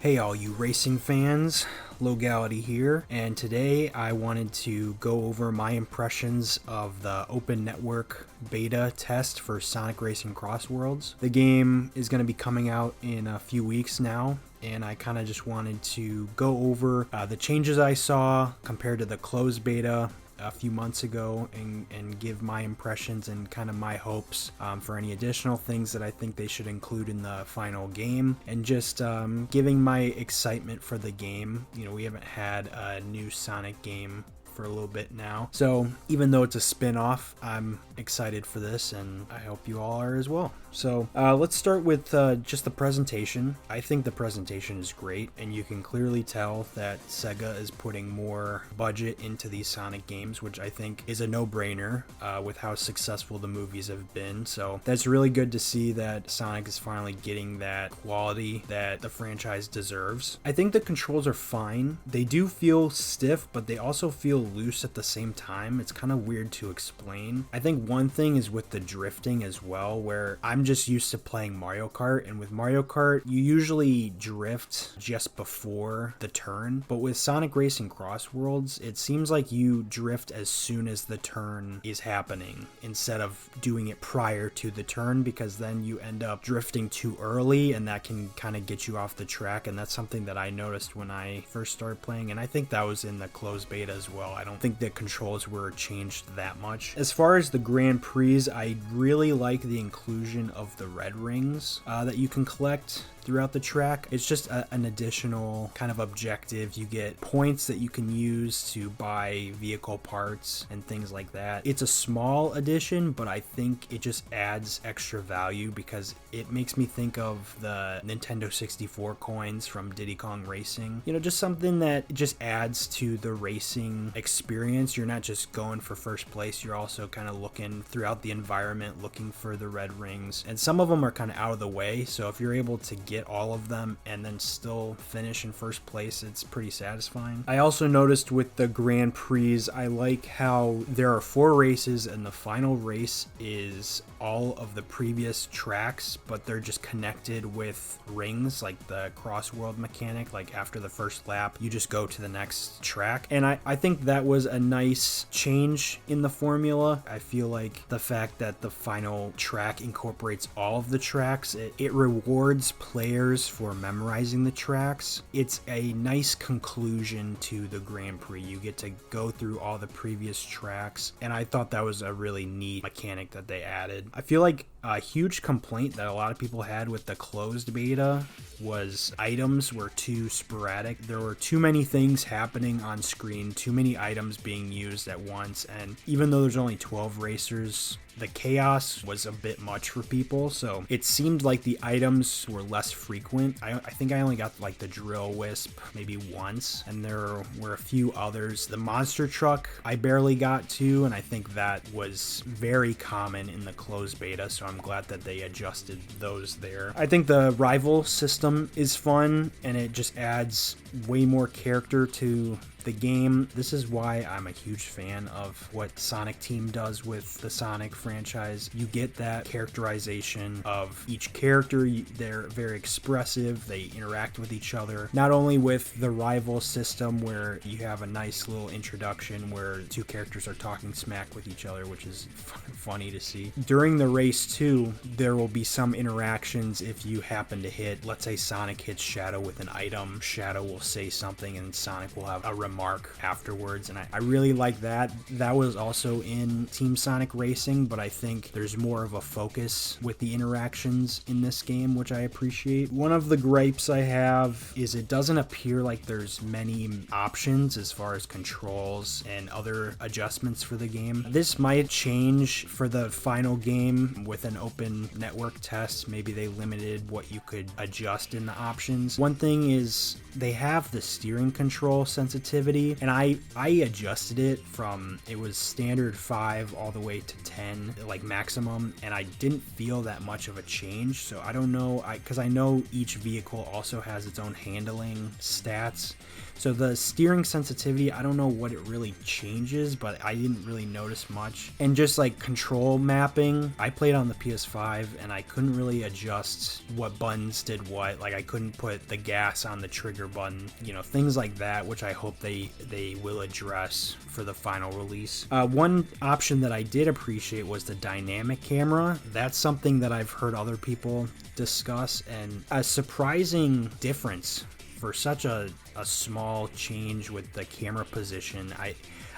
Hey all you racing fans, Logality here, and today I wanted to go over my impressions of the open network beta test for Sonic Racing Crossworlds. The game is going to be coming out in a few weeks now, and I kind of just wanted to go over the changes I saw compared to the closed beta a few months ago and give my impressions and kind of my hopes for any additional things that I think they should include in the final game, and just giving my excitement for the game. You know, we haven't had a new Sonic game for a little bit now, so even though it's a spin-off, I'm excited for this, and I hope you all are as well. So let's start with just the presentation. I think the presentation is great, and you can clearly tell that Sega is putting more budget into these Sonic games, which I think is a no-brainer with how successful the movies have been. So that's really good to see that Sonic is finally getting that quality that the franchise deserves. I think the controls are fine. They do feel stiff, but they also feel loose at the same time. It's kind of weird to explain. I think one thing is with the drifting as well, where I'm just used to playing Mario Kart, and with Mario Kart you usually drift just before the turn, but with Sonic Racing Crossworlds it seems like you drift as soon as the turn is happening instead of doing it prior to the turn, because then you end up drifting too early and that can kind of get you off the track. And that's something that I noticed when I first started playing, and I think that was in the closed beta as well. I don't think the controls were changed that much. As far as the Grand Prix, I really like the inclusion of the red rings that you can collect throughout the track. It's just an additional kind of objective. You get points that you can use to buy vehicle parts and things like that. It's a small addition, but I think it just adds extra value because it makes me think of the Nintendo 64 coins from Diddy Kong Racing. You know, just something that just adds to the racing experience. You're not just going for first place, you're also kind of looking throughout the environment, looking for the red rings. And some of them are kind of out of the way, so if you're able to get all of them and then still finish in first place, it's pretty satisfying. I also noticed with the Grand Prix, I like how there are 4 races and the final race is all of the previous tracks, but they're just connected with rings, like the cross-world mechanic. Like after the first lap you just go to the next track, and I think that was a nice change in the formula. I feel like the fact that the final track incorporates all of the tracks, it rewards players for memorizing the tracks. It's a nice conclusion to the Grand Prix. You get to go through all the previous tracks, and I thought that was a really neat mechanic that they added. I feel like a huge complaint that a lot of people had with the closed beta was items were too sporadic. There were too many things happening on screen, too many items being used at once, and even though there's only 12 racers, the chaos was a bit much for people, so it seemed like the items were less frequent. I think I only got like the drill wisp maybe once, and there were a few others. The monster truck I barely got to, and I think that was very common in the closed beta, so I'm glad that they adjusted those there. I think the rival system is fun, and it just adds way more character to the game. This is why I'm a huge fan of what Sonic Team does with the Sonic franchise. You get that characterization of each character. They're very expressive. They interact with each other. Not only with the rival system where you have a nice little introduction where 2 characters are talking smack with each other, which is funny to see. During the race too, there will be some interactions. If you happen to hit, let's say Sonic hits Shadow with an item, Shadow will say something and Sonic will have a remark afterwards, and I really like that. That was also in Team Sonic Racing, but I think there's more of a focus with the interactions in this game, which I appreciate. One of the gripes I have is it doesn't appear like there's many options as far as controls and other adjustments for the game. This might change for the final game with an open network test. Maybe they limited what you could adjust in the options. One thing is they have the steering control sensitivity, and I adjusted it from, it was standard 5 all the way to 10, like maximum, and I didn't feel that much of a change. So I don't know, because I know each vehicle also has its own handling stats, So the steering sensitivity, I don't know what it really changes, but I didn't really notice much. And just like control mapping, I played on the PS5 and I couldn't really adjust what buttons did what. Like I couldn't put the gas on the trigger button, you know, things like that, which I hope they will address for the final release. One option that I did appreciate was the dynamic camera. That's something that I've heard other people discuss, and a surprising difference for such a small change with the camera position.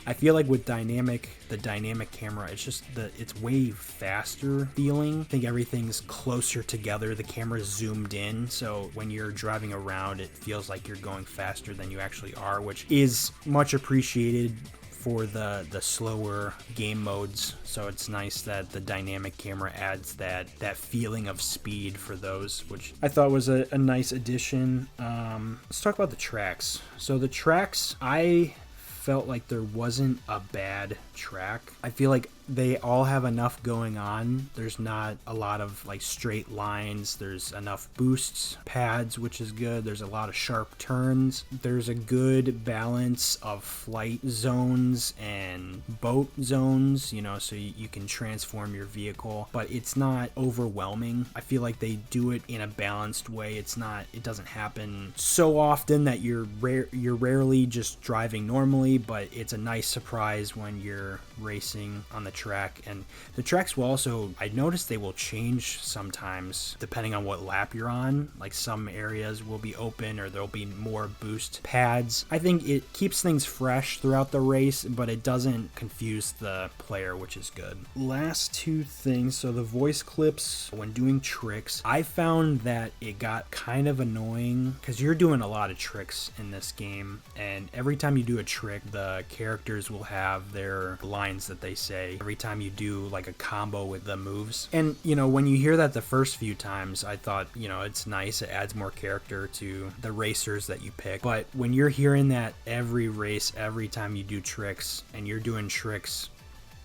I feel like with the dynamic camera, it's way faster feeling. I think everything's closer together. The camera's zoomed in, so when you're driving around, it feels like you're going faster than you actually are, which is much appreciated for the slower game modes. So it's nice that the dynamic camera adds that feeling of speed for those, which I thought was a nice addition. Let's talk about the tracks. So the tracks, I felt like there wasn't a bad track. I feel like they all have enough going on. There's not a lot of like straight lines. There's enough boosts, pads, which is good. There's a lot of sharp turns. There's a good balance of flight zones and boat zones, you know, so you can transform your vehicle, but it's not overwhelming. I feel like they do it in a balanced way. It doesn't happen so often that you're rarely just driving normally, but it's a nice surprise when you're racing on the track. And the tracks will also, I noticed they will change sometimes depending on what lap you're on. Like some areas will be open or there'll be more boost pads. I think it keeps things fresh throughout the race, but it doesn't confuse the player, which is good. Last two things. So the voice clips when doing tricks, I found that it got kind of annoying because you're doing a lot of tricks in this game, and every time you do a trick, the characters will have their lines that they say every time you do like a combo with the moves. And you know, when you hear that the first few times, I thought, you know, it's nice, it adds more character to the racers that you pick. But when you're hearing that every race, every time you do tricks, and you're doing tricks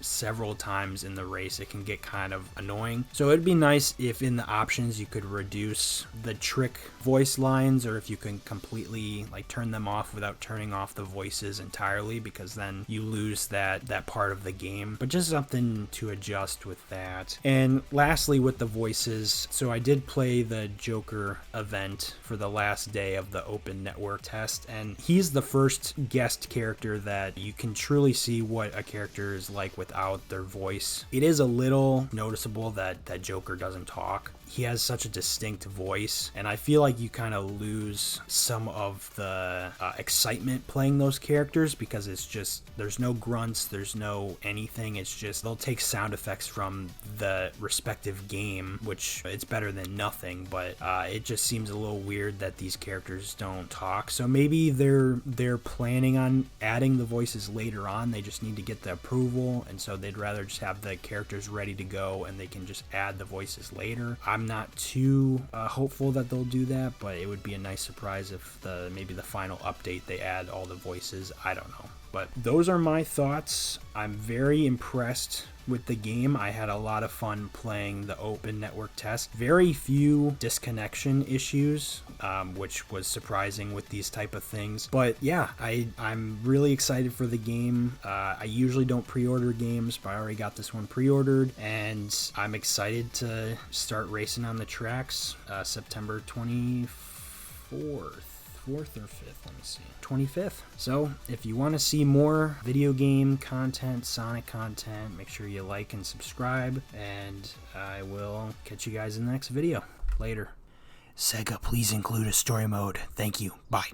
several times in the race, it can get kind of annoying. So it'd be nice if in the options you could reduce the trick voice lines, or if you can completely like turn them off without turning off the voices entirely, because then you lose that part of the game. But just something to adjust with that. And lastly, with the voices, so I did play the Joker event for the last day of the open network test, and he's the first guest character that you can truly see what a character is like without their voice. It is a little noticeable that Joker doesn't talk. He has such a distinct voice, and I feel like you kind of lose some of the excitement playing those characters, because it's just, there's no grunts, there's no anything. It's just, they'll take sound effects from the respective game, which it's better than nothing, but it just seems a little weird that these characters don't talk. So maybe they're planning on adding the voices later on. They just need to get the approval, and so they'd rather just have the characters ready to go and they can just add the voices later. I'm not too hopeful that they'll do that, but it would be a nice surprise if maybe the final update they add all the voices. I don't know. But those are my thoughts. I'm very impressed with the game. I had a lot of fun playing the open network test. Very few disconnection issues, which was surprising with these type of things. But yeah, I'm really excited for the game. I usually don't pre-order games, but I already got this one pre-ordered, and I'm excited to start racing on the tracks September 24th. 4th or 5th, let me see, 25th. So if you want to see more video game content, Sonic content, make sure you like and subscribe, and I will catch you guys in the next video. Later. Sega, please include a story mode. Thank you. Bye.